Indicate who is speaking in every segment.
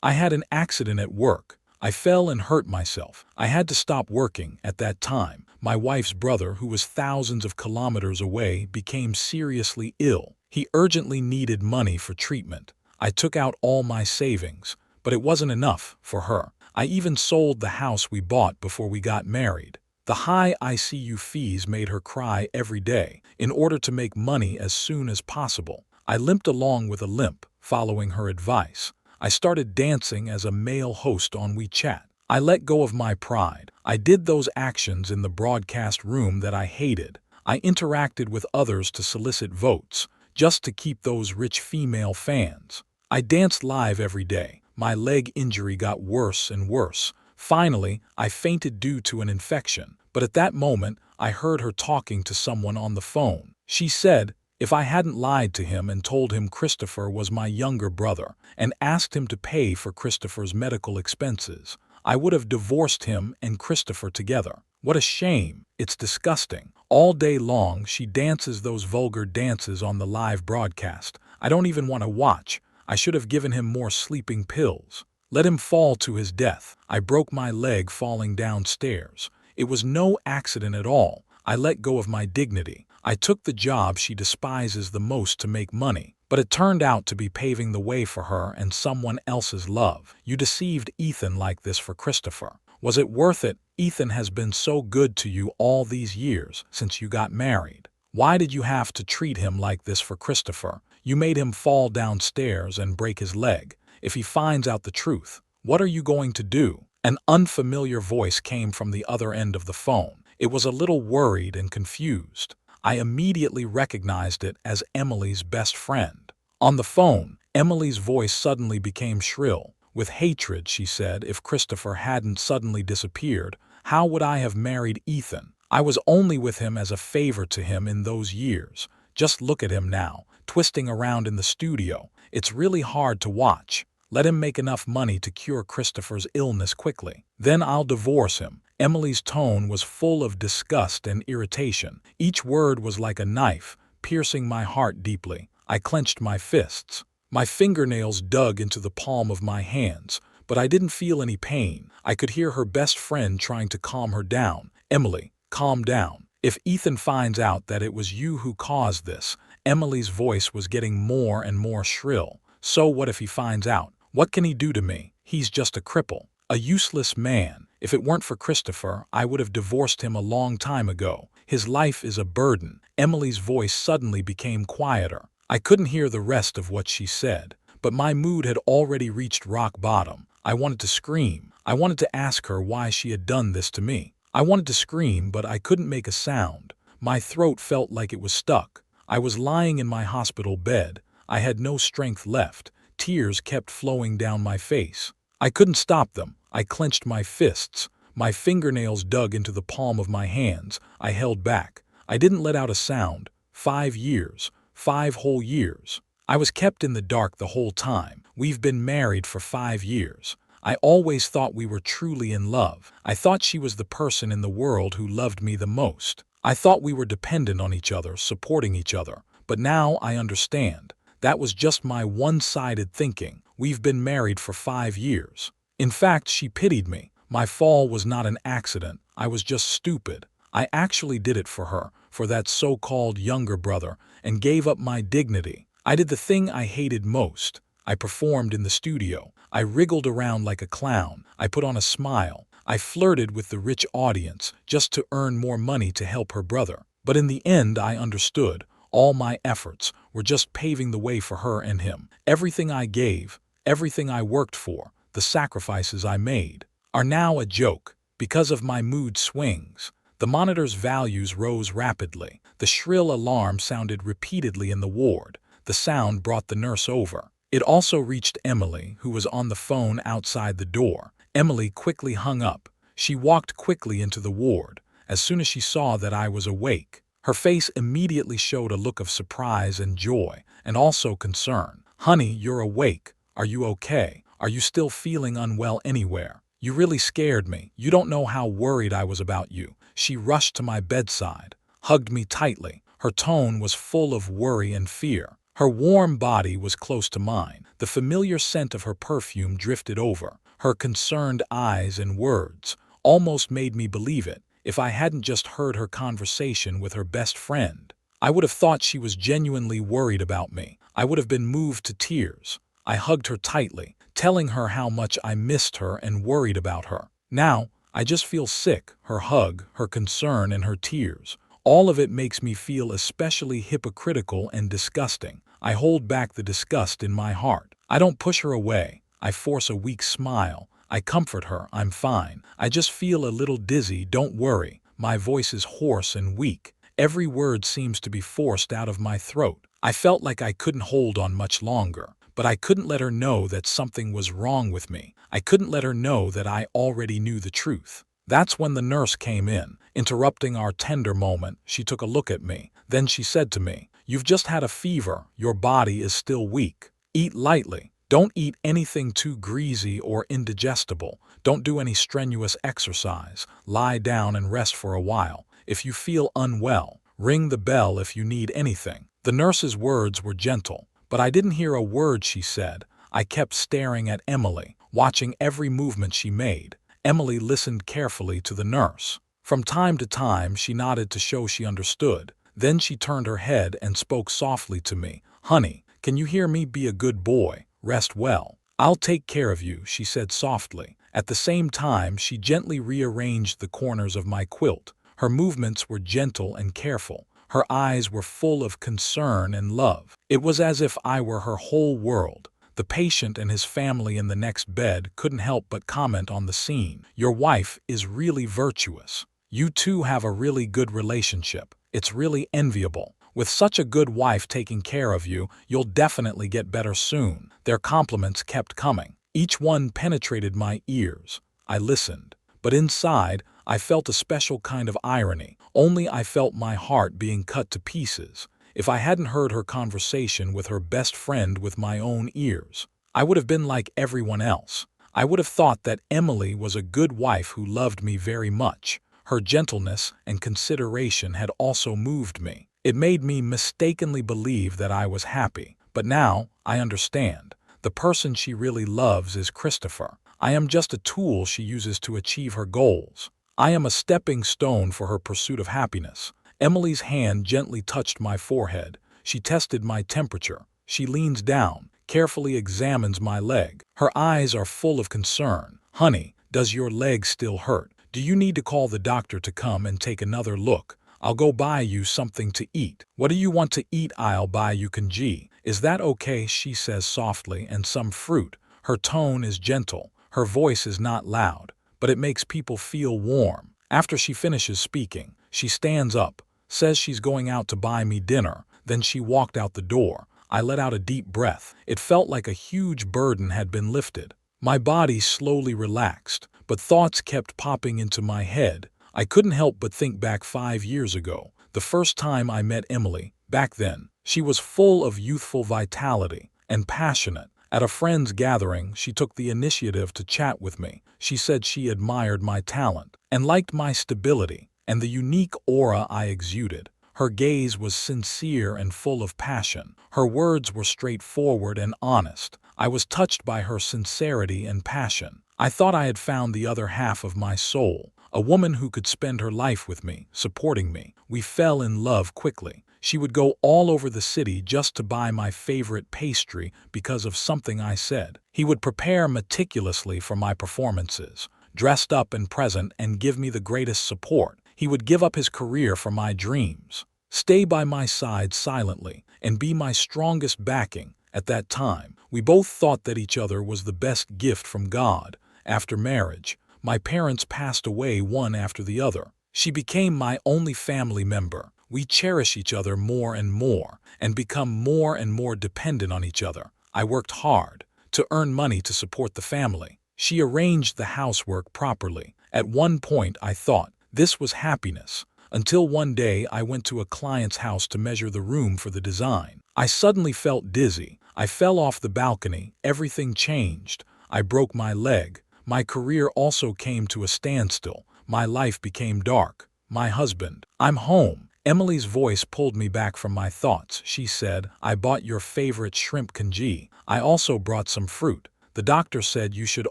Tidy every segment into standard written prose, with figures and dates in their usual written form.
Speaker 1: I had an accident at work. I fell and hurt myself. I had to stop working at that time. My wife's brother, who was thousands of kilometers away, became seriously ill. He urgently needed money for treatment. I took out all my savings, but it wasn't enough for her. I even sold the house we bought before we got married. The high ICU fees made her cry every day. In order to make money as soon as possible, I limped along with a limp, following her advice. I started dancing as a male host on WeChat. I let go of my pride. I did those actions in the broadcast room that I hated. I interacted with others to solicit votes, just to keep those rich female fans. I danced live every day. My leg injury got worse and worse. Finally, I fainted due to an infection. But at that moment, I heard her talking to someone on the phone. She said, if I hadn't lied to him and told him Christopher was my younger brother and asked him to pay for Christopher's medical expenses, I would have divorced him and Christopher together. What a shame. It's disgusting. All day long, she dances those vulgar dances on the live broadcast. I don't even want to watch. I should have given him more sleeping pills. Let him fall to his death. I broke my leg falling downstairs. It was no accident at all. I let go of my dignity. I took the job she despises the most to make money, but it turned out to be paving the way for her and someone else's love. You deceived Ethan like this for Christopher. Was it worth it? Ethan has been so good to you all these years since you got married. Why did you have to treat him like this for Christopher? You made him fall downstairs and break his leg. If he finds out the truth, what are you going to do? An unfamiliar voice came from the other end of the phone. It was a little worried and confused. I immediately recognized it as Emily's best friend. On the phone, Emily's voice suddenly became shrill. With hatred, she said, if Christopher hadn't suddenly disappeared, how would I have married Ethan? I was only with him as a favor to him in those years. Just look at him now, twisting around in the studio. It's really hard to watch. Let him make enough money to cure Christopher's illness quickly. Then I'll divorce him. Emily's tone was full of disgust and irritation. Each word was like a knife, piercing my heart deeply. I clenched my fists. My fingernails dug into the palm of my hands, but I didn't feel any pain. I could hear her best friend trying to calm her down. Emily, calm down. If Ethan finds out that it was you who caused this, Emily's voice was getting more and more shrill. So what if he finds out? What can he do to me? He's just a cripple, a useless man. If it weren't for Christopher, I would have divorced him a long time ago. His life is a burden. Emily's voice suddenly became quieter. I couldn't hear the rest of what she said, but my mood had already reached rock bottom. I wanted to scream. I wanted to ask her why she had done this to me. I wanted to scream, but I couldn't make a sound. My throat felt like it was stuck. I was lying in my hospital bed. I had no strength left. Tears kept flowing down my face. I couldn't stop them. I clenched my fists. My fingernails dug into the palm of my hands. I held back. I didn't let out a sound. 5 years. 5 whole years. I was kept in the dark the whole time. We've been married for 5 years. I always thought we were truly in love. I thought she was the person in the world who loved me the most. I thought we were dependent on each other, supporting each other. But now I understand. That was just my one-sided thinking. We've been married for 5 years. In fact, she pitied me. My fall was not an accident. I was just stupid. I actually did it for her, for that so-called younger brother, and gave up my dignity. I did the thing I hated most. I performed in the studio. I wriggled around like a clown. I put on a smile. I flirted with the rich audience just to earn more money to help her brother. But in the end, I understood. All my efforts were just paving the way for her and him. Everything I gave, everything I worked for, the sacrifices I made, are now a joke because of my mood swings. The monitor's values rose rapidly. The shrill alarm sounded repeatedly in the ward. The sound brought the nurse over. It also reached Emily, who was on the phone outside the door. Emily quickly hung up. She walked quickly into the ward. As soon as she saw that I was awake, her face immediately showed a look of surprise and joy, and also concern. "Honey, you're awake. Are you okay? Are you still feeling unwell anywhere? You really scared me. You don't know how worried I was about you." She rushed to my bedside, hugged me tightly. Her tone was full of worry and fear. Her warm body was close to mine. The familiar scent of her perfume drifted over. Her concerned eyes and words almost made me believe it. If I hadn't just heard her conversation with her best friend, I would have thought she was genuinely worried about me. I would have been moved to tears. I hugged her tightly, telling her how much I missed her and worried about her. Now, I just feel sick. Her hug, her concern, and her tears. All of it makes me feel especially hypocritical and disgusting. I hold back the disgust in my heart. I don't push her away. I force a weak smile. I comfort her. I'm fine. I just feel a little dizzy. Don't worry. My voice is hoarse and weak. Every word seems to be forced out of my throat. I felt like I couldn't hold on much longer, but I couldn't let her know that something was wrong with me. I couldn't let her know that I already knew the truth. That's when the nurse came in, interrupting our tender moment. She took a look at me. Then she said to me, "You've just had a fever. Your body is still weak. Eat lightly. Don't eat anything too greasy or indigestible. Don't do any strenuous exercise. Lie down and rest for a while. If you feel unwell, ring the bell if you need anything." The nurse's words were gentle, but I didn't hear a word she said. I kept staring at Emily, watching every movement she made. Emily listened carefully to the nurse. From time to time, she nodded to show she understood. Then she turned her head and spoke softly to me. "Honey, can you hear me? Be a good boy. Rest well. I'll take care of you," she said softly. At the same time, she gently rearranged the corners of my quilt. Her movements were gentle and careful. Her eyes were full of concern and love. It was as if I were her whole world. The patient and his family in the next bed couldn't help but comment on the scene. "Your wife is really virtuous. You two have a really good relationship. It's really enviable. With such a good wife taking care of you, you'll definitely get better soon." Their compliments kept coming. Each one penetrated my ears. I listened. But inside, I felt a special kind of irony. Only I felt my heart being cut to pieces. If I hadn't heard her conversation with her best friend with my own ears, I would have been like everyone else. I would have thought that Emily was a good wife who loved me very much. Her gentleness and consideration had also moved me. It made me mistakenly believe that I was happy. But now, I understand. The person she really loves is Christopher. I am just a tool she uses to achieve her goals. I am a stepping stone for her pursuit of happiness. Emily's hand gently touched my forehead. She tested my temperature. She leans down, carefully examines my leg. Her eyes are full of concern. "Honey, does your leg still hurt? Do you need to call the doctor to come and take another look? I'll go buy you something to eat." "What do you want to eat?" "I'll buy you congee. Is that okay?" she says softly, "and some fruit." Her tone is gentle. Her voice is not loud, but it makes people feel warm. After she finishes speaking, she stands up, says she's going out to buy me dinner. Then she walked out the door. I let out a deep breath. It felt like a huge burden had been lifted. My body slowly relaxed, but thoughts kept popping into my head. I couldn't help but think back 5 years ago, the first time I met Emily. Back then, she was full of youthful vitality and passionate. At a friend's gathering, she took the initiative to chat with me. She said she admired my talent and liked my stability and the unique aura I exuded. Her gaze was sincere and full of passion. Her words were straightforward and honest. I was touched by her sincerity and passion. I thought I had found the other half of my soul, a woman who could spend her life with me, supporting me. We fell in love quickly. She would go all over the city just to buy my favorite pastry because of something I said. He would prepare meticulously for my performances, dressed up and present, and give me the greatest support. He would give up his career for my dreams, stay by my side silently, and be my strongest backing. At that time, we both thought that each other was the best gift from God. After marriage, my parents passed away one after the other. She became my only family member. We cherish each other more and become more and more dependent on each other. I worked hard to earn money to support the family. She arranged the housework properly. At one point, I thought this was happiness, until one day I went to a client's house to measure the room for the design. I suddenly felt dizzy. I fell off the balcony. Everything changed. I broke my leg. My career also came to a standstill. My life became dark. My husband. I'm home. Emily's voice pulled me back from my thoughts. She said, "I bought your favorite shrimp congee. I also brought some fruit. The doctor said you should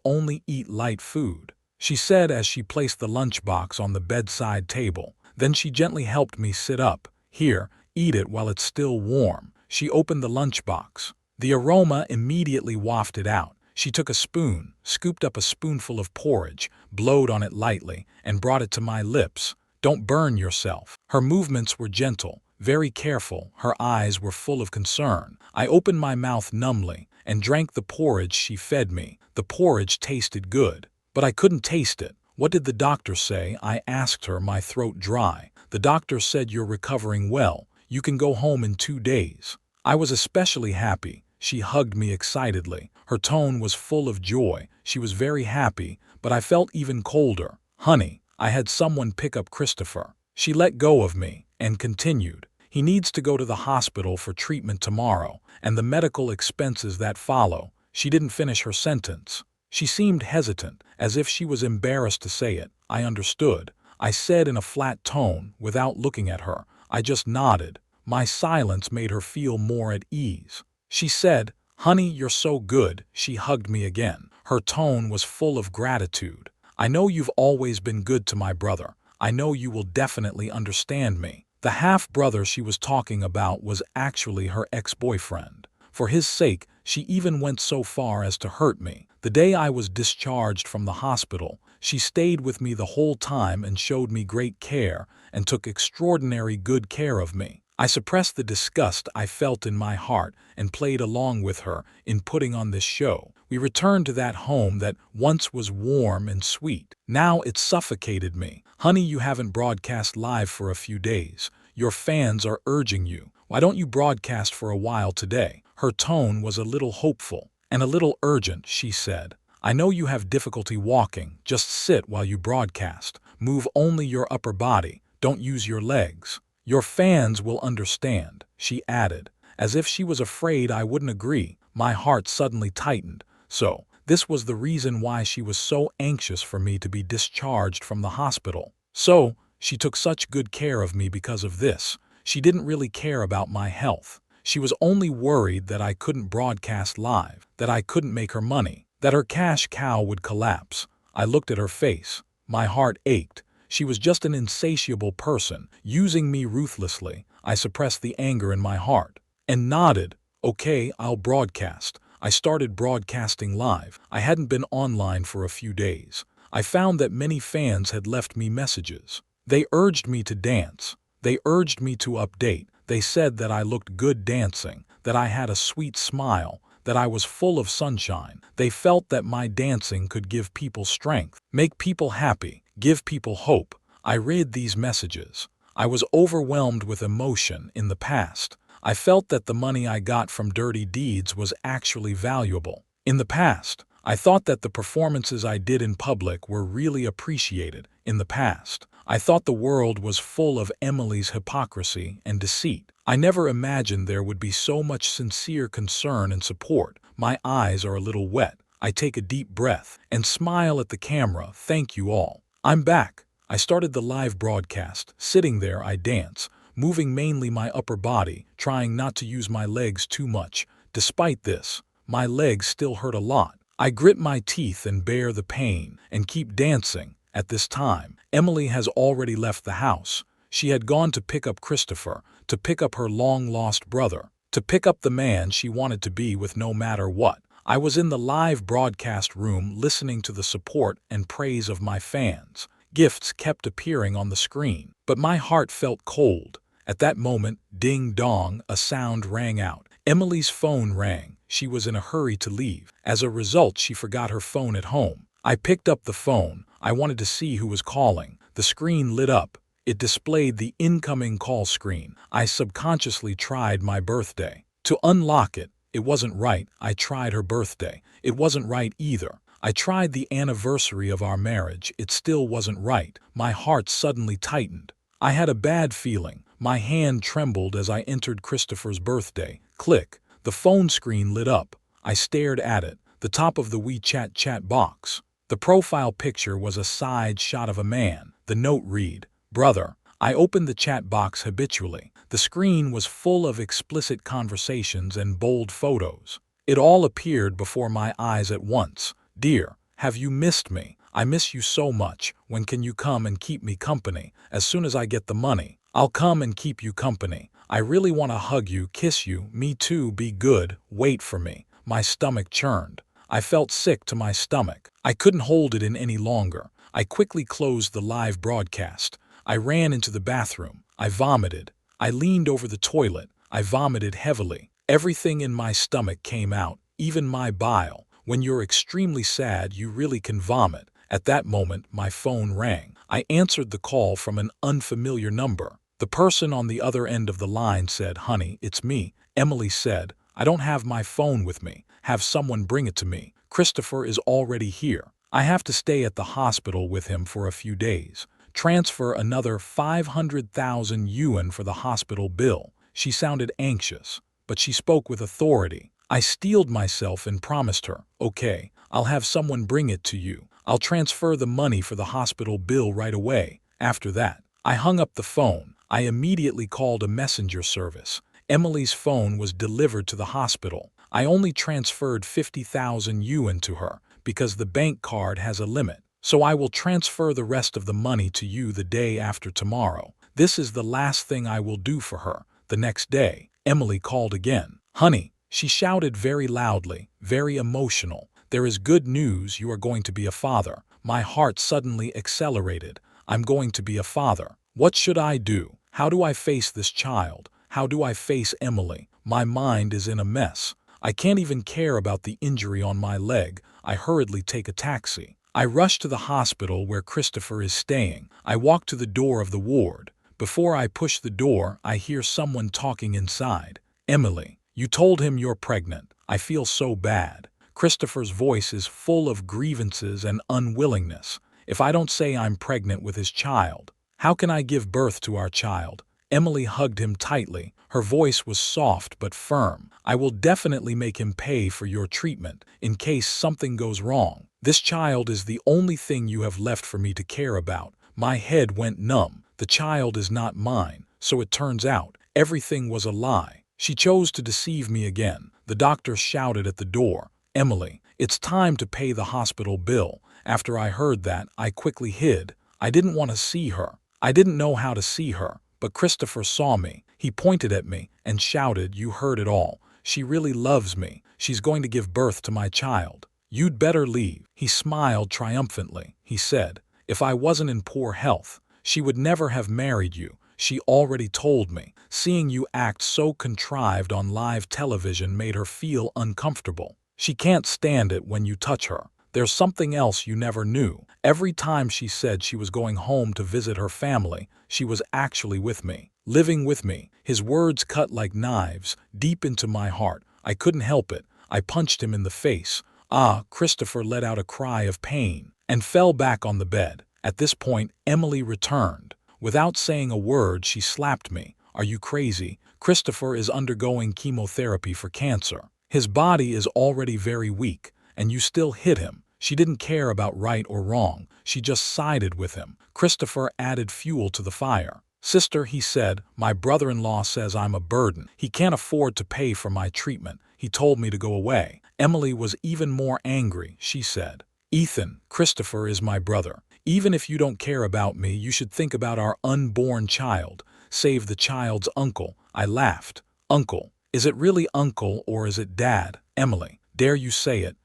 Speaker 1: only eat light food," she said as she placed the lunchbox on the bedside table. Then she gently helped me sit up. "Here, eat it while it's still warm." She opened the lunchbox. The aroma immediately wafted out. She took a spoon, scooped up a spoonful of porridge, blowed on it lightly, and brought it to my lips. "Don't burn yourself." Her movements were gentle, very careful. Her eyes were full of concern. I opened my mouth numbly and drank the porridge she fed me. The porridge tasted good, but I couldn't taste it. "What did the doctor say?" I asked her, my throat dry. "The doctor said you're recovering well. You can go home in 2 days." I was especially happy. She hugged me excitedly. Her tone was full of joy. She was very happy, but I felt even colder. "Honey, I had someone pick up Christopher." She let go of me and continued, "He needs to go to the hospital for treatment tomorrow, and the medical expenses that follow." She didn't finish her sentence. She seemed hesitant, as if she was embarrassed to say it. I understood. I said in a flat tone, without looking at her. I just nodded. My silence made her feel more at ease. She said, "Honey, you're so good." She hugged me again. Her tone was full of gratitude. "I know you've always been good to my brother. I know you will definitely understand me." The half-brother she was talking about was actually her ex-boyfriend. For his sake, she even went so far as to hurt me. The day I was discharged from the hospital, she stayed with me the whole time and showed me great care and took extraordinary good care of me. I suppressed the disgust I felt in my heart and played along with her in putting on this show. We returned to that home that once was warm and sweet. Now it suffocated me. "Honey, you haven't broadcast live for a few days. Your fans are urging you. Why don't you broadcast for a while today?" Her tone was a little hopeful and a little urgent. She said, "I know you have difficulty walking. Just sit while you broadcast. Move only your upper body. Don't use your legs. Your fans will understand," she added, as if she was afraid I wouldn't agree. My heart suddenly tightened. So, this was the reason why she was so anxious for me to be discharged from the hospital. So, she took such good care of me because of this. She didn't really care about my health. She was only worried that I couldn't broadcast live, that I couldn't make her money, that her cash cow would collapse. I looked at her face. My heart ached. She was just an insatiable person, using me ruthlessly. I suppressed the anger in my heart and nodded. "Okay, I'll broadcast." I started broadcasting live. I hadn't been online for a few days. I found that many fans had left me messages. They urged me to dance. They urged me to update. They said that I looked good dancing, that I had a sweet smile, that I was full of sunshine. They felt that my dancing could give people strength, make people happy, give people hope. I read these messages. I was overwhelmed with emotion. In the past, I felt that the money I got from dirty deeds was actually valuable. In the past, I thought that the performances I did in public were really appreciated. In the past, I thought the world was full of Emily's hypocrisy and deceit. I never imagined there would be so much sincere concern and support. My eyes are a little wet. I take a deep breath and smile at the camera. "Thank you all. I'm back." I started the live broadcast. Sitting there, I dance, moving mainly my upper body, trying not to use my legs too much. Despite this, my legs still hurt a lot. I grit my teeth and bear the pain and keep dancing. At this time, Emily has already left the house. She had gone to pick up Christopher, to pick up her long-lost brother, to pick up the man she wanted to be with no matter what. I was in the live broadcast room listening to the support and praise of my fans. Gifts kept appearing on the screen, but my heart felt cold. At that moment, ding-dong, a sound rang out. Emily's phone rang. She was in a hurry to leave. As a result, she forgot her phone at home. I picked up the phone. I wanted to see who was calling. The screen lit up. It displayed the incoming call screen. I subconsciously tried my birthday. To unlock it, it wasn't right. I tried her birthday. It wasn't right either. I tried the anniversary of our marriage. It still wasn't right. My heart suddenly tightened. I had a bad feeling. My hand trembled as I entered Christopher's birthday. Click. The phone screen lit up. I stared at it, the top of the WeChat chat box. The profile picture was a side shot of a man. The note read, "Brother, I opened the chat box habitually. The screen was full of explicit conversations and bold photos. It all appeared before my eyes at once. Dear, have you missed me? I miss you so much. When can you come and keep me company? As soon as I get the money, I'll come and keep you company. I really want to hug you, kiss you. Me too, be good. Wait for me. My stomach churned. I felt sick to my stomach. I couldn't hold it in any longer. I quickly closed the live broadcast. I ran into the bathroom. I vomited. I leaned over the toilet. I vomited heavily. Everything in my stomach came out, even my bile. When you're extremely sad, you really can vomit. At that moment, my phone rang. I answered the call from an unfamiliar number. The person on the other end of the line said, "Honey, it's me." Emily said, "I don't have my phone with me. Have someone bring it to me. Christopher is already here. I have to stay at the hospital with him for a few days. Transfer another 500,000 yuan for the hospital bill." She sounded anxious, but she spoke with authority. I steeled myself and promised her, "Okay, I'll have someone bring it to you. I'll transfer the money for the hospital bill right away." After that, I hung up the phone. I immediately called a messenger service. Emily's phone was delivered to the hospital. I only transferred 50,000 yuan to her because the bank card has a limit. So I will transfer the rest of the money to you the day after tomorrow. This is the last thing I will do for her. The next day, Emily called again. "Honey," she shouted very loudly, very emotional. "There is good news. You are going to be a father." My heart suddenly accelerated. I'm going to be a father. What should I do? How do I face this child? How do I face Emily? My mind is in a mess. I can't even care about the injury on my leg. I hurriedly take a taxi. I rush to the hospital where Christopher is staying. I walk to the door of the ward. Before I push the door, I hear someone talking inside. "Emily, you told him you're pregnant. I feel so bad." Christopher's voice is full of grievances and unwillingness. "If I don't say I'm pregnant with his child, how can I give birth to our child?" Emily hugged him tightly. Her voice was soft but firm. "I will definitely make him pay for your treatment in case something goes wrong. This child is the only thing you have left for me to care about." My head went numb. The child is not mine, so it turns out everything was a lie. She chose to deceive me again. The doctor shouted at the door, "Emily, it's time to pay the hospital bill." After I heard that, I quickly hid. I didn't want to see her. I didn't know how to see her, but Christopher saw me. He pointed at me and shouted, "You heard it all. She really loves me. She's going to give birth to my child. You'd better leave." He smiled triumphantly. He said, "If I wasn't in poor health, she would never have married you. She already told me. Seeing you act so contrived on live television made her feel uncomfortable. She can't stand it when you touch her. There's something else you never knew. Every time she said she was going home to visit her family, she was actually with me, living with me." His words cut like knives, deep into my heart. I couldn't help it. I punched him in the face. "Ah!" Christopher let out a cry of pain and fell back on the bed. At this point, Emily returned. Without saying a word, she slapped me. "Are you crazy? Christopher is undergoing chemotherapy for cancer. His body is already very weak, and you still hit him." She didn't care about right or wrong. She just sided with him. Christopher added fuel to the fire. "Sister," he said, "my brother-in-law says I'm a burden. He can't afford to pay for my treatment. He told me to go away." Emily was even more angry. She said, "Ethan, Christopher is my brother. Even if you don't care about me, you should think about our unborn child. Save the child's uncle." I laughed. "Uncle? Is it really uncle or is it dad?" "Emily, dare you say it?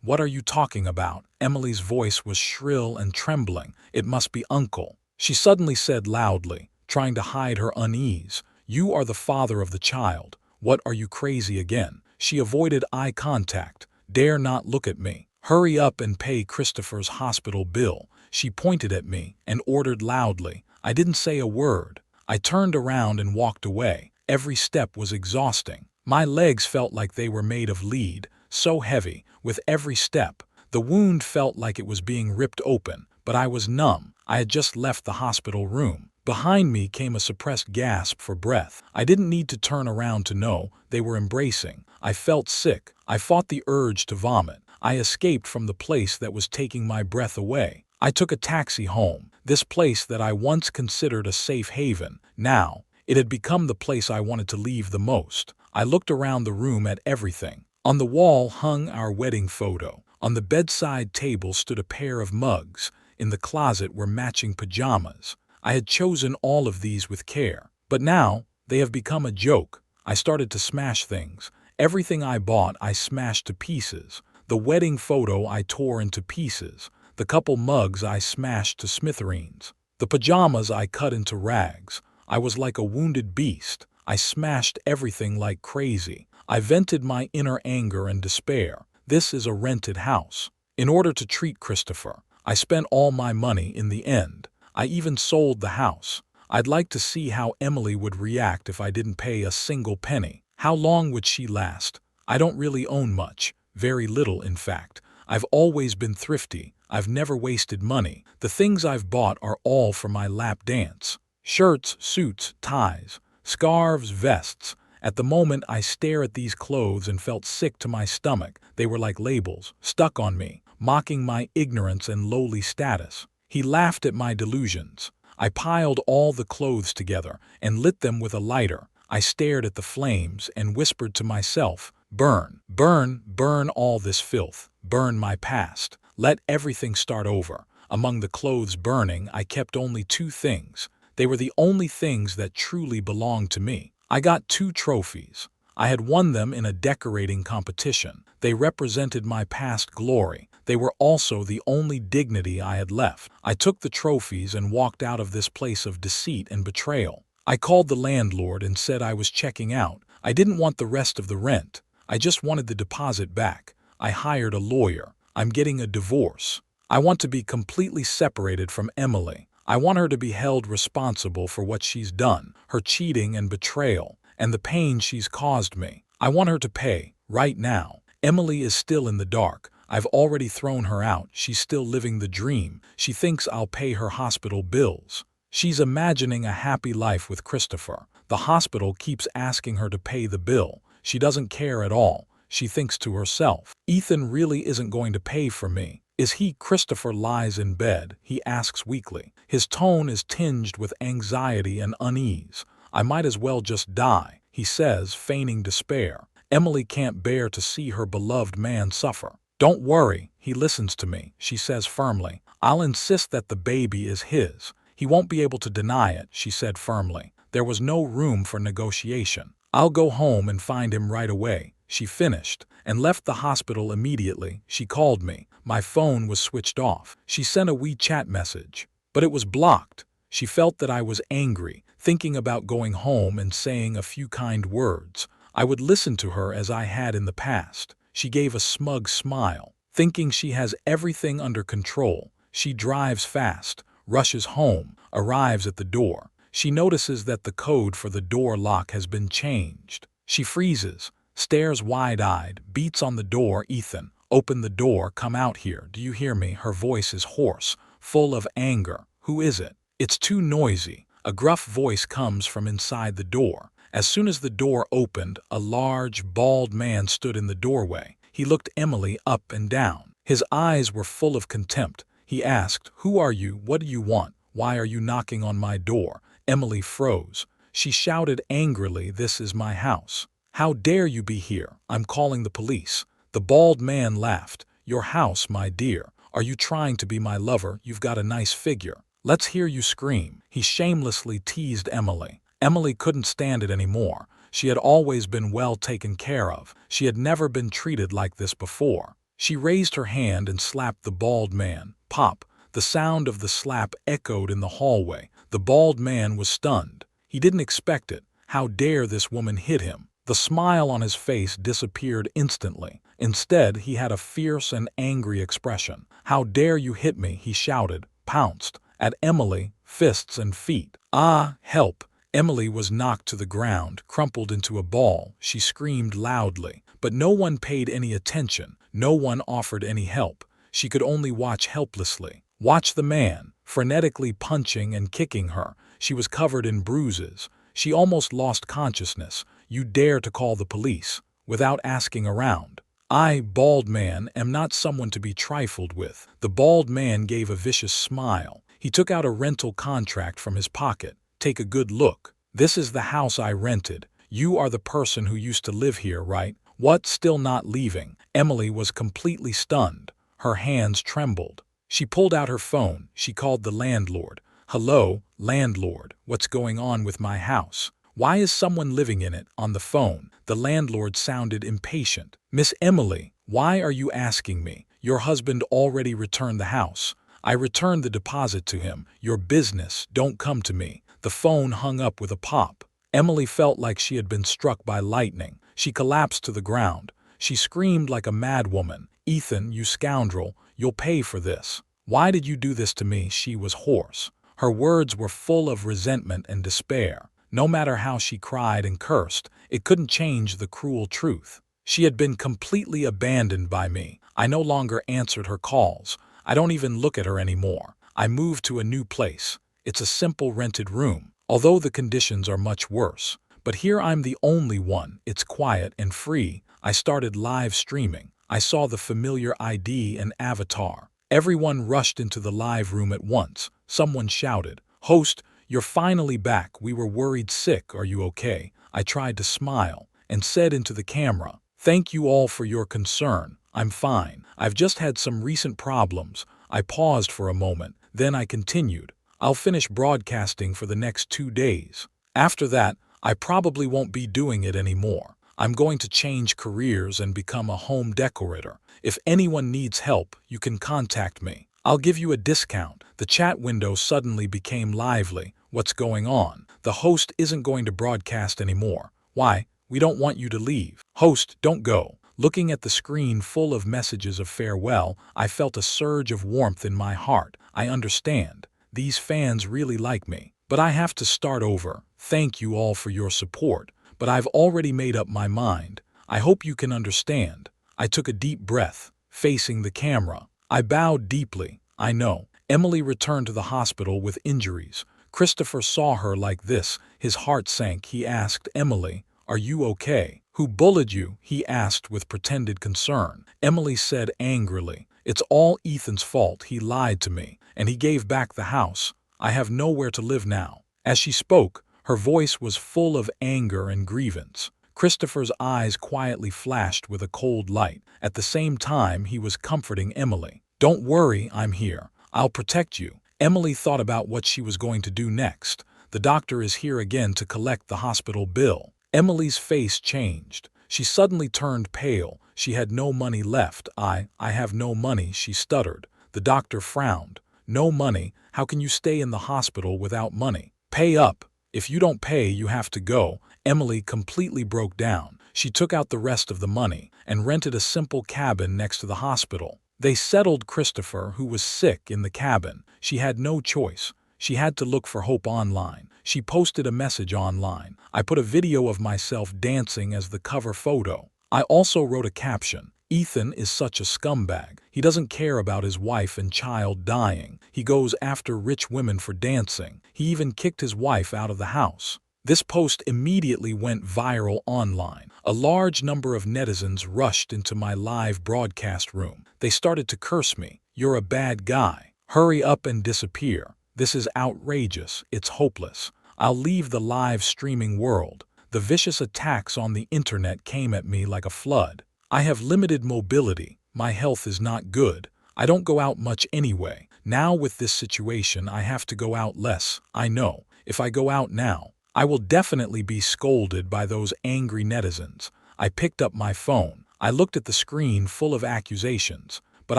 Speaker 1: What are you talking about?" Emily's voice was shrill and trembling. "It must be uncle." She suddenly said loudly, trying to hide her unease, "You are the father of the child. What, are you crazy again?" She avoided eye contact. "Dare not look at me. Hurry up and pay Christopher's hospital bill." She pointed at me and ordered loudly. I didn't say a word. I turned around and walked away. Every step was exhausting. My legs felt like they were made of lead, so heavy, with every step. The wound felt like it was being ripped open, but I was numb. I had just left the hospital room. Behind me came a suppressed gasp for breath. I didn't need to turn around to know they were embracing. I felt sick. I fought the urge to vomit. I escaped from the place that was taking my breath away. I took a taxi home. This place that I once considered a safe haven, now, it had become the place I wanted to leave the most. I looked around the room at everything. On the wall hung our wedding photo. On the bedside table stood a pair of mugs. In the closet were matching pajamas. I had chosen all of these with care. But now, they have become a joke. I started to smash things. Everything I bought I smashed to pieces. The wedding photo I tore into pieces. The couple mugs I smashed to smithereens. The pajamas I cut into rags. I was like a wounded beast. I smashed everything like crazy. I vented my inner anger and despair. This is a rented house. In order to treat Christopher, I spent all my money in the end. I even sold the house. I'd like to see how Emily would react if I didn't pay a single penny. How long would she last? I don't really own much. Very little, in fact. I've always been thrifty. I've never wasted money. The things I've bought are all for my lap dance. Shirts, suits, ties, scarves, vests. At the moment I stare at these clothes and felt sick to my stomach. They were like labels, stuck on me, mocking my ignorance and lowly status. He laughed at my delusions. I piled all the clothes together and lit them with a lighter. I stared at the flames and whispered to myself, "Burn, burn, burn all this filth. Burn my past. Let everything start over." Among the clothes burning, I kept only two things. They were the only things that truly belonged to me. I got 2 trophies. I had won them in a decorating competition. They represented my past glory. They were also the only dignity I had left. I took the trophies and walked out of this place of deceit and betrayal. I called the landlord and said I was checking out. I didn't want the rest of the rent. I just wanted the deposit back. I hired a lawyer. I'm getting a divorce. I want to be completely separated from Emily. I want her to be held responsible for what she's done, her cheating and betrayal, and the pain she's caused me. I want her to pay, right now. Emily is still in the dark. I've already thrown her out. She's still living the dream. She thinks I'll pay her hospital bills. She's imagining a happy life with Christopher. The hospital keeps asking her to pay the bill. She doesn't care at all. She thinks to herself, Ethan really isn't going to pay for me. Is he? Christopher lies in bed. He asks weakly. His tone is tinged with anxiety and unease. I might as well just die, he says, feigning despair. Emily can't bear to see her beloved man suffer. Don't worry, he listens to me, she says firmly. I'll insist that the baby is his. He won't be able to deny it, she said firmly. There was no room for negotiation. I'll go home and find him right away, she finished, and left the hospital immediately. She called me. My phone was switched off. She sent a WeChat message, but it was blocked. She felt that I was angry, thinking about going home and saying a few kind words. I would listen to her as I had in the past. She gave a smug smile, thinking she has everything under control. She drives fast, rushes home, arrives at the door. She notices that the code for the door lock has been changed. She freezes, stares wide-eyed, beats on the door. Ethan, open the door, come out here. Do you hear me? Her voice is hoarse, full of anger. Who is it? It's too noisy. A gruff voice comes from inside the door. As soon as the door opened, a large, bald man stood in the doorway. He looked Emily up and down. His eyes were full of contempt. He asked, "Who are you? What do you want? Why are you knocking on my door?" Emily froze. She shouted angrily, "This is my house. How dare you be here? I'm calling the police." The bald man laughed. "Your house, my dear. Are you trying to be my lover? You've got a nice figure. Let's hear you scream." He shamelessly teased Emily. Emily couldn't stand it anymore. She had always been well taken care of. She had never been treated like this before. She raised her hand and slapped the bald man. Pop! The sound of the slap echoed in the hallway. The bald man was stunned. He didn't expect it. How dare this woman hit him? The smile on his face disappeared instantly. Instead, he had a fierce and angry expression. "How dare you hit me?" he shouted, pounced at Emily, fists and feet. "Ah, help!" Emily was knocked to the ground, crumpled into a ball. She screamed loudly, but no one paid any attention. No one offered any help. She could only watch helplessly. Watch the man, frenetically punching and kicking her. She was covered in bruises. She almost lost consciousness. "You dare to call the police?" Without asking around. I, bald man, am not someone to be trifled with. The bald man gave a vicious smile. He took out a rental contract from his pocket. Take a good look. This is the house I rented. You are the person who used to live here, right? What, still not leaving? Emily was completely stunned. Her hands trembled. She pulled out her phone. She called the landlord. Hello, landlord. What's going on with my house? Why is someone living in it? On the phone, the landlord sounded impatient. Miss Emily, why are you asking me? Your husband already returned the house. I returned the deposit to him. Your business, don't come to me. The phone hung up with a pop. Emily felt like she had been struck by lightning. She collapsed to the ground. She screamed like a mad woman. Ethan, you scoundrel, you'll pay for this. Why did you do this to me? She was hoarse. Her words were full of resentment and despair. No matter how she cried and cursed, it couldn't change the cruel truth. She had been completely abandoned by me. I no longer answered her calls. I don't even look at her anymore. I moved to a new place. It's a simple rented room, although the conditions are much worse. But here I'm the only one. It's quiet and free. I started live streaming. I saw the familiar ID and avatar. Everyone rushed into the live room at once. Someone shouted, "Host, you're finally back. We were worried sick. Are you okay?" I tried to smile and said into the camera, "Thank you all for your concern. I'm fine. I've just had some recent problems." I paused for a moment. Then I continued, "I'll finish broadcasting for the next 2 days. After that, I probably won't be doing it anymore. I'm going to change careers and become a home decorator. If anyone needs help, you can contact me. I'll give you a discount." The chat window suddenly became lively. "What's going on? The host isn't going to broadcast anymore. Why? We don't want you to leave. Host, don't go." Looking at the screen full of messages of farewell, I felt a surge of warmth in my heart. I understand. These fans really like me. But I have to start over. Thank you all for your support. But I've already made up my mind. I hope you can understand. I took a deep breath, facing the camera. I bowed deeply. I know. Emily returned to the hospital with injuries. Christopher saw her like this. His heart sank. He asked, "Emily, are you okay?" "Who bullied you?" he asked with pretended concern. Emily said angrily, "It's all Ethan's fault. He lied to me, and he gave back the house. I have nowhere to live now." As she spoke, her voice was full of anger and grievance. Christopher's eyes quietly flashed with a cold light. At the same time, he was comforting Emily. "Don't worry, I'm here. I'll protect you." Emily thought about what she was going to do next. The doctor is here again to collect the hospital bill. Emily's face changed. She suddenly turned pale. She had no money left. I have no money," she stuttered. The doctor frowned. "No money? How can you stay in the hospital without money? Pay up. If you don't pay, you have to go." Emily completely broke down. She took out the rest of the money and rented a simple cabin next to the hospital. They settled Christopher, who was sick, in the cabin. She had no choice. She had to look for hope online. She posted a message online. I put a video of myself dancing as the cover photo. I also wrote a caption. "Ethan is such a scumbag. He doesn't care about his wife and child dying. He goes after rich women for dancing. He even kicked his wife out of the house." This post immediately went viral online. A large number of netizens rushed into my live broadcast room. They started to curse me. "You're a bad guy. Hurry up and disappear. This is outrageous. It's hopeless. I'll leave the live streaming world." The vicious attacks on the internet came at me like a flood. I have limited mobility. My health is not good. I don't go out much anyway. Now with this situation, I have to go out less. I know. If I go out now, I will definitely be scolded by those angry netizens. I picked up my phone. I looked at the screen full of accusations, but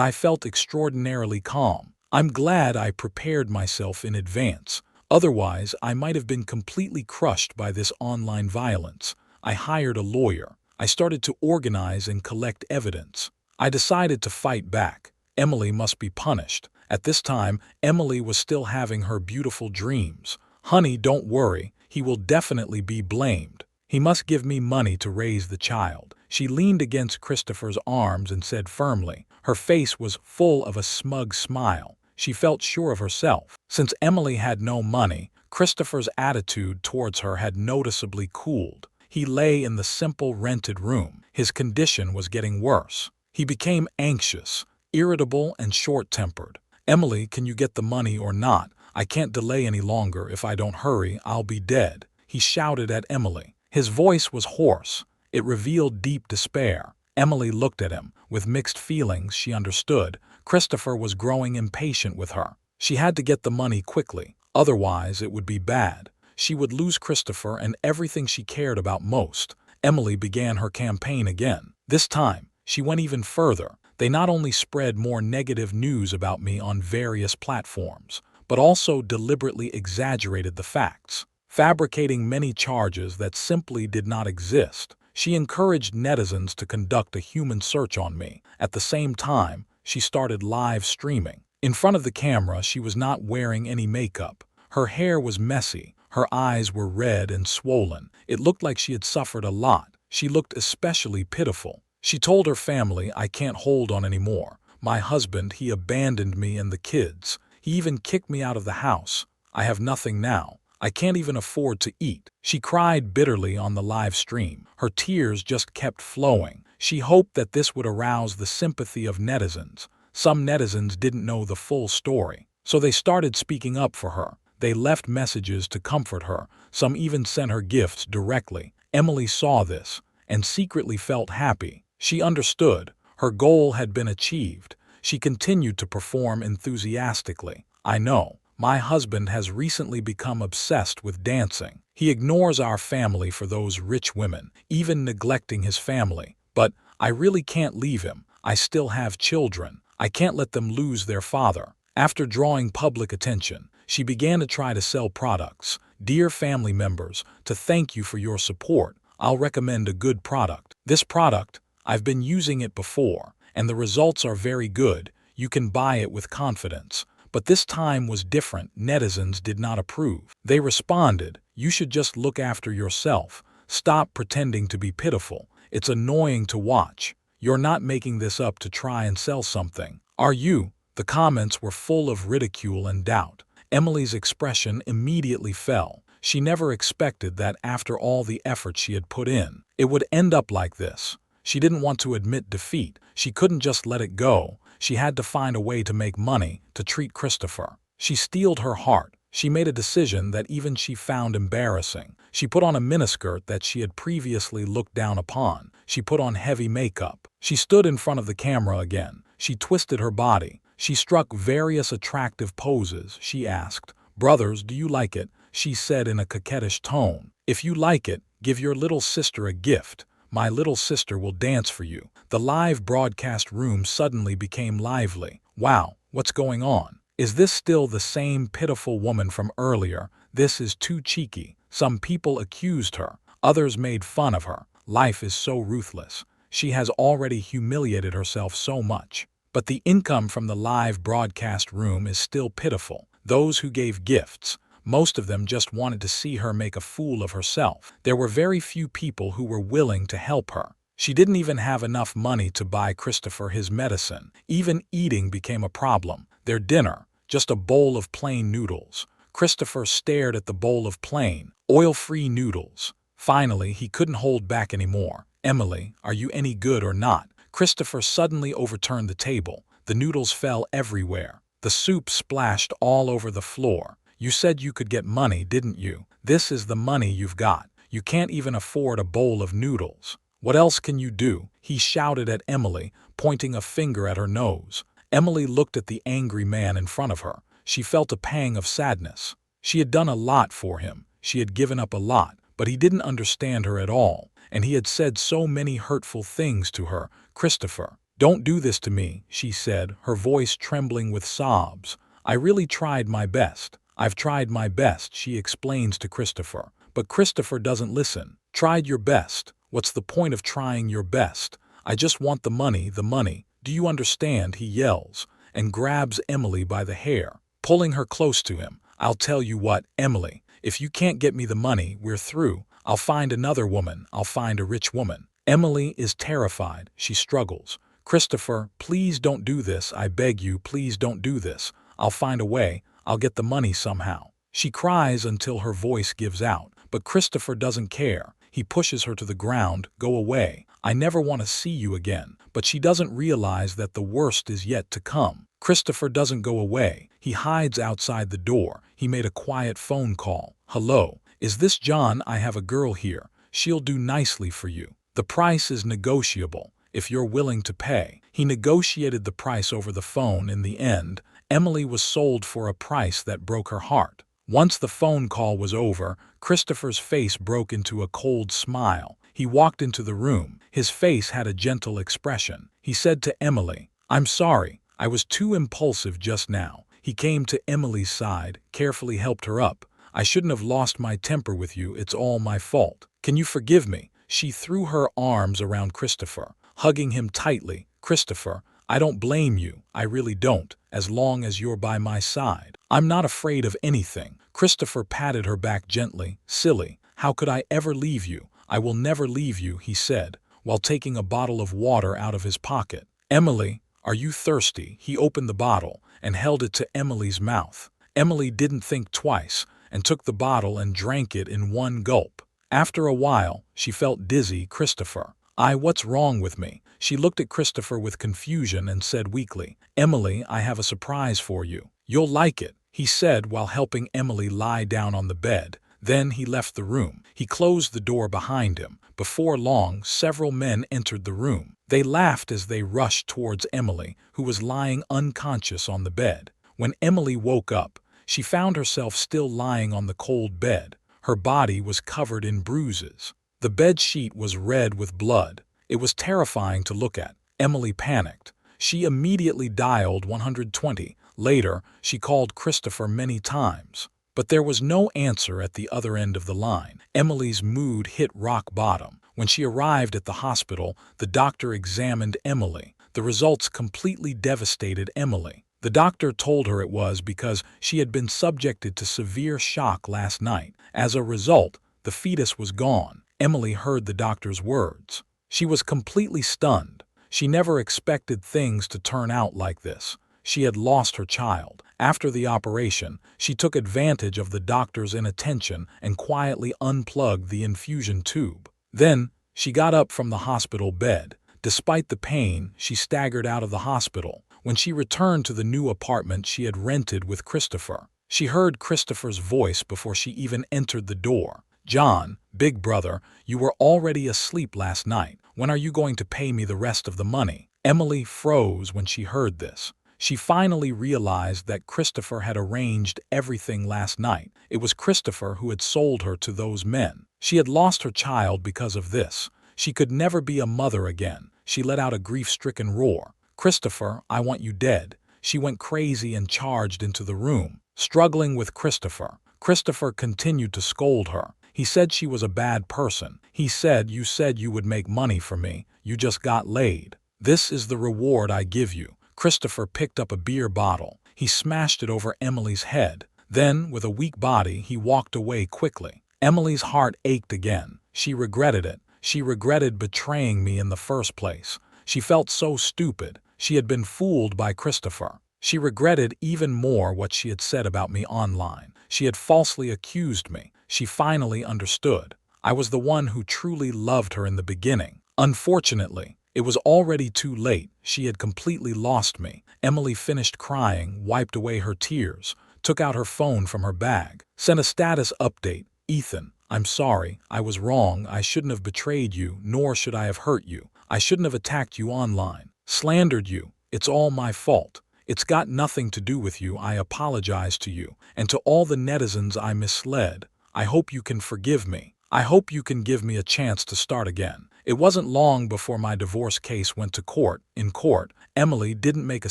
Speaker 1: I felt extraordinarily calm. I'm glad I prepared myself in advance. Otherwise, I might have been completely crushed by this online violence. I hired a lawyer. I started to organize and collect evidence. I decided to fight back. Emily must be punished. At this time, Emily was still having her beautiful dreams. "Honey, don't worry. He will definitely be blamed. He must give me money to raise the child." She leaned against Christopher's arms and said firmly. Her face was full of a smug smile. She felt sure of herself. Since Emily had no money, Christopher's attitude towards her had noticeably cooled. He lay in the simple rented room. His condition was getting worse. He became anxious, irritable, and short-tempered. "Emily, can you get the money or not? I can't delay any longer. If I don't hurry, I'll be dead," he shouted at Emily. His voice was hoarse. It revealed deep despair. Emily looked at him. With mixed feelings, she understood. Christopher was growing impatient with her. She had to get the money quickly. Otherwise, it would be bad. She would lose Christopher and everything she cared about most. Emily began her campaign again. This time, she went even further. They not only spread more negative news about me on various platforms, but also deliberately exaggerated the facts, fabricating many charges that simply did not exist. She encouraged netizens to conduct a human search on me. At the same time, she started live streaming. In front of the camera, she was not wearing any makeup. Her hair was messy. Her eyes were red and swollen. It looked like she had suffered a lot. She looked especially pitiful. She told her family, "I can't hold on anymore. My husband, he abandoned me and the kids. He even kicked me out of the house. I have nothing now. I can't even afford to eat." She cried bitterly on the live stream. Her tears just kept flowing. She hoped that this would arouse the sympathy of netizens. Some netizens didn't know the full story, so they started speaking up for her. They left messages to comfort her. Some even sent her gifts directly. Emily saw this and secretly felt happy. She understood. Her goal had been achieved. She continued to perform enthusiastically. "I know. My husband has recently become obsessed with dancing. He ignores our family for those rich women, even neglecting his family. But I really can't leave him. I still have children. I can't let them lose their father." After drawing public attention, she began to try to sell products. "Dear family members, to thank you for your support, I'll recommend a good product. This product, I've been using it before, and the results are very good. You can buy it with confidence." But this time was different. Netizens did not approve. They responded, "You should just look after yourself. Stop pretending to be pitiful. It's annoying to watch. You're not making this up to try and sell something, are you?" The comments were full of ridicule and doubt. Emily's expression immediately fell. She never expected that after all the effort she had put in, it would end up like this. She didn't want to admit defeat. She couldn't just let it go. She had to find a way to make money, to treat Christopher. She steeled her heart. She made a decision that even she found embarrassing. She put on a miniskirt that she had previously looked down upon. She put on heavy makeup. She stood in front of the camera again. She twisted her body. She struck various attractive poses. She asked, "Brothers, do you like it?" She said in a coquettish tone. "If you like it, give your little sister a gift. My little sister will dance for you." The live broadcast room suddenly became lively. "Wow, what's going on? Is this still the same pitiful woman from earlier? This is too cheeky." Some people accused her. Others made fun of her. Life is so ruthless. She has already humiliated herself so much. But the income from the live broadcast room is still pitiful. Those who gave gifts, most of them just wanted to see her make a fool of herself. There were very few people who were willing to help her. She didn't even have enough money to buy Christopher his medicine. Even eating became a problem. Their dinner, just a bowl of plain noodles. Christopher stared at the bowl of plain, oil-free noodles. Finally, he couldn't hold back anymore. "Emily, are you any good or not?" Christopher suddenly overturned the table. The noodles fell everywhere. The soup splashed all over the floor. "You said you could get money, didn't you? This is the money you've got. You can't even afford a bowl of noodles. What else can you do?" He shouted at Emily, pointing a finger at her nose. Emily looked at the angry man in front of her. She felt a pang of sadness. She had done a lot for him. She had given up a lot, but he didn't understand her at all, and he had said so many hurtful things to her. "Christopher, don't do this to me," she said, her voice trembling with sobs. "I really tried my best. I've tried my best," she explains to Christopher. But Christopher doesn't listen. "Tried your best? What's the point of trying your best? I just want the money, the money. Do you understand?" he yells, and grabs Emily by the hair, pulling her close to him. "I'll tell you what, Emily, if you can't get me the money, we're through. I'll find another woman. I'll find a rich woman." Emily is terrified. She struggles. "Christopher, please don't do this. I beg you, please don't do this. I'll find a way. I'll get the money somehow." She cries until her voice gives out, but Christopher doesn't care. He pushes her to the ground. Go away. I never want to see you again. But she doesn't realize that the worst is yet to come. Christopher doesn't go away. He hides outside the door. He made a quiet phone call. Hello, is this John? I have a girl here. She'll do nicely for you. The price is negotiable, if you're willing to pay. He negotiated the price over the phone. In the end, Emily was sold for a price that broke her heart. Once the phone call was over, Christopher's face broke into a cold smile. He walked into the room. His face had a gentle expression. He said to Emily, "I'm sorry, I was too impulsive just now." He came to Emily's side, carefully helped her up. "I shouldn't have lost my temper with you. It's all my fault. Can you forgive me?" She threw her arms around Christopher, hugging him tightly. "Christopher, I don't blame you. I really don't, as long as you're by my side. I'm not afraid of anything." Christopher patted her back gently. "Silly, how could I ever leave you? I will never leave you," he said, while taking a bottle of water out of his pocket. "Emily, are you thirsty?" He opened the bottle and held it to Emily's mouth. Emily didn't think twice and took the bottle and drank it in one gulp. After a while, she felt dizzy. "Christopher, what's wrong with me?" She looked at Christopher with confusion and said weakly, "Emily, I have a surprise for you. You'll like it," he said while helping Emily lie down on the bed. Then he left the room. He closed the door behind him. Before long, several men entered the room. They laughed as they rushed towards Emily, who was lying unconscious on the bed. When Emily woke up, she found herself still lying on the cold bed. Her body was covered in bruises. The bed sheet was red with blood. It was terrifying to look at. Emily panicked. She immediately dialed 120. Later, she called Christopher many times. But there was no answer at the other end of the line. Emily's mood hit rock bottom. When she arrived at the hospital, the doctor examined Emily. The results completely devastated Emily. The doctor told her it was because she had been subjected to severe shock last night. As a result, the fetus was gone. Emily heard the doctor's words. She was completely stunned. She never expected things to turn out like this. She had lost her child. After the operation, she took advantage of the doctor's inattention and quietly unplugged the infusion tube. Then, she got up from the hospital bed. Despite the pain, she staggered out of the hospital. When she returned to the new apartment she had rented with Christopher, she heard Christopher's voice before she even entered the door. "John, big brother, you were already asleep last night. When are you going to pay me the rest of the money?" Emily froze when she heard this. She finally realized that Christopher had arranged everything last night. It was Christopher who had sold her to those men. She had lost her child because of this. She could never be a mother again. She let out a grief-stricken roar. "Christopher, I want you dead." She went crazy and charged into the room, struggling with Christopher. Christopher continued to scold her. He said she was a bad person. He said, "You said you would make money for me. You just got laid. This is the reward I give you." Christopher picked up a beer bottle. He smashed it over Emily's head. Then, with a weak body, he walked away quickly. Emily's heart ached again. She regretted it. She regretted betraying me in the first place. She felt so stupid. She had been fooled by Christopher. She regretted even more what she had said about me online. She had falsely accused me. She finally understood. I was the one who truly loved her in the beginning. Unfortunately, it was already too late. She had completely lost me. Emily finished crying, wiped away her tears, took out her phone from her bag, sent a status update. "Ethan, I'm sorry. I was wrong. I shouldn't have betrayed you, nor should I have hurt you. I shouldn't have attacked you online, slandered you. It's all my fault. It's got nothing to do with you. I apologize to you, and to all the netizens I misled. I hope you can forgive me. I hope you can give me a chance to start again." It wasn't long before my divorce case went to court. In court, Emily didn't make a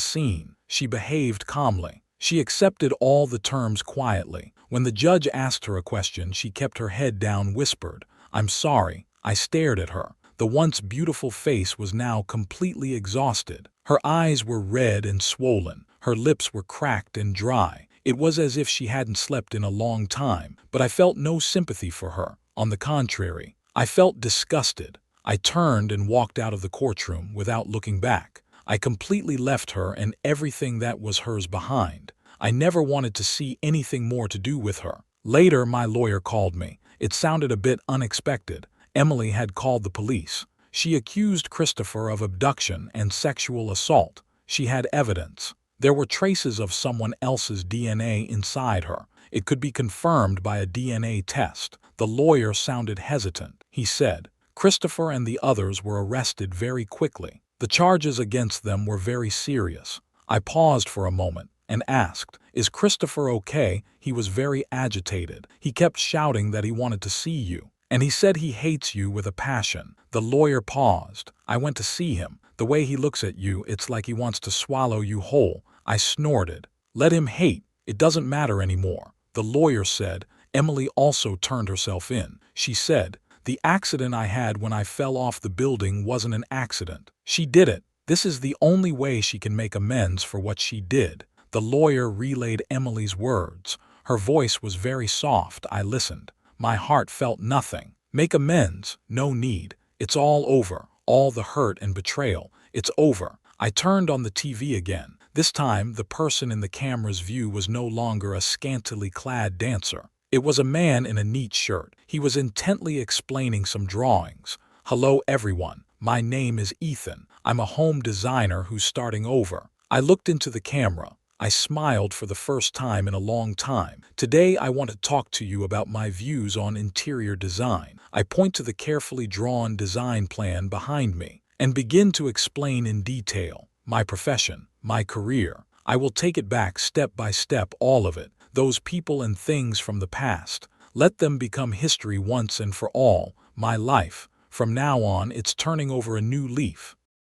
Speaker 1: scene. She behaved calmly. She accepted all the terms quietly. When the judge asked her a question, she kept her head down, whispered, "I'm sorry." I stared at her. The once beautiful face was now completely exhausted. Her eyes were red and swollen. Her lips were cracked and dry. It was as if she hadn't slept in a long time, but I felt no sympathy for her. On the contrary, I felt disgusted. I turned and walked out of the courtroom without looking back. I completely left her and everything that was hers behind. I never wanted to see anything more to do with her. Later, my lawyer called me. It sounded a bit unexpected. Emily had called the police. She accused Christopher of abduction and sexual assault. She had evidence. There were traces of someone else's DNA inside her. It could be confirmed by a DNA test. The lawyer sounded hesitant. He said, Christopher and the others were arrested very quickly. The charges against them were very serious. I paused for a moment and asked, "Is Christopher okay?" He was very agitated. He kept shouting that he wanted to see you. And he said he hates you with a passion. The lawyer paused. I went to see him. The way he looks at you, it's like he wants to swallow you whole. I snorted. Let him hate. It doesn't matter anymore. The lawyer said. Emily also turned herself in. She said, the accident I had when I fell off the building wasn't an accident. She did it. This is the only way she can make amends for what she did. The lawyer relayed Emily's words. Her voice was very soft. I listened. My heart felt nothing. Make amends? No need. It's all over. All the hurt and betrayal. It's over. I turned on the TV again. This time, the person in the camera's view was no longer a scantily clad dancer. It was a man in a neat shirt. He was intently explaining some drawings. Hello, everyone. My name is Ethan. I'm a home designer who's starting over. I looked into the camera. I smiled for the first time in a long time. Today I want to talk to you about my views on interior design. I point to the carefully drawn design plan behind me and begin to explain in detail my profession, my career. I will take it back step by step, all of it. Those people and things from the past. Let them become history once and for all. My life. From now on, it's turning over a new leaf.